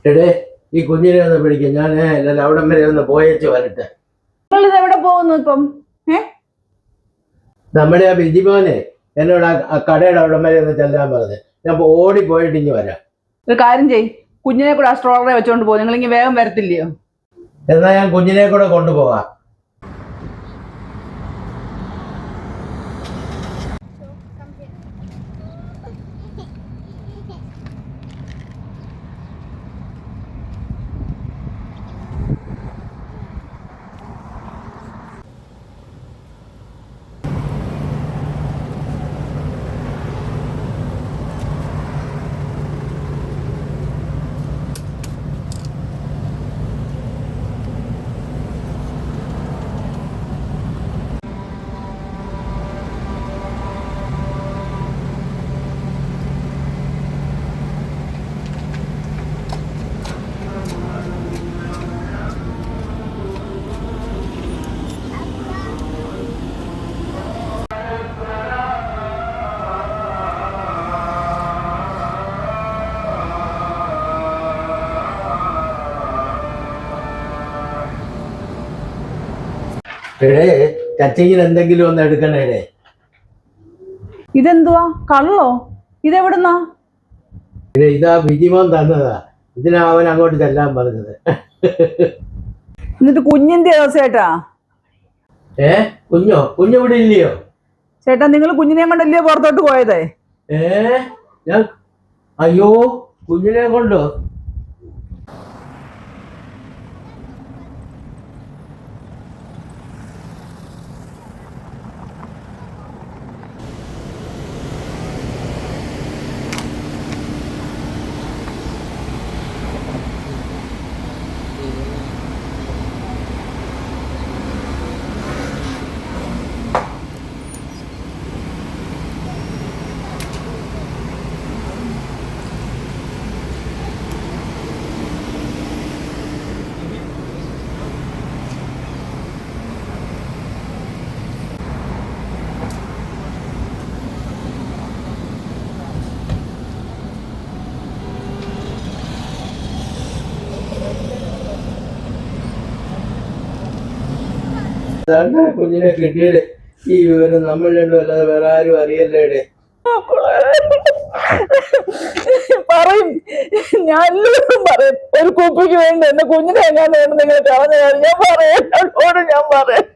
എടേ ഈ കുഞ്ഞിനെ ഒന്ന് പിടിക്കും ഞാൻ അവിടം വരെ ഒന്ന് പോയേച്ച് വരട്ടെ. നിങ്ങളിത് എവിടെ പോകുന്നു ഇപ്പം? നമ്മുടെ ആ ബിജിമോനെ എന്നോട് ആ കടയുടെ അവിടം വരെ ഒന്ന് ചെല്ലാൻ പറഞ്ഞത്. ഞാൻ ഓടി പോയിട്ട് ഇനി വരാം. ഒരു കാര്യം ചെയ്, കുഞ്ഞിനെ കൂടെ ആ സ്ട്രോളറെ വെച്ചോണ്ട് പോകും. നിങ്ങൾ ഇങ്ങനെ വേഗം വരത്തില്ലയോ? എന്നാ ഞാൻ കുഞ്ഞിനെ കൂടെ കൊണ്ടുപോവാം. എടേ ചച്ചിങ്ങിന് എന്തെങ്കിലും ഒന്ന് എടുക്കണേടേ. ഇതെന്തുവാ, കള്ളോ? ഇതെവിടുന്നാ? ഇതാ ബിജിമോൻ തന്നതാ. ഇതിനാ അവൻ അങ്ങോട്ട് ചെല്ലാൻ പറഞ്ഞത്. എന്നിട്ട് കുഞ്ഞിന്റെ ചേട്ടാ? കുഞ്ഞിവിടെ ഇല്ലയോ? ചേട്ടാ, നിങ്ങൾ കുഞ്ഞിനെ കൊണ്ടല്ലയോ പുറത്തോട്ട് പോയതേ? ഞാൻ അയ്യോ കുഞ്ഞിനെ കൊണ്ടോ? കുഞ്ഞിനെ കിട്ടിയത് ഈ വിവരം നമ്മൾ രണ്ടും അല്ലാതെ വേറെ ആരും അറിയല്ലേടെ. പറയും, ഞാൻ പറയും. ഒരു കുപ്പിക്ക് വേണ്ടി എന്റെ കുഞ്ഞിനെ എങ്ങാണ്ട് നിങ്ങൾ കളഞ്ഞ ഞാൻ പറയാം.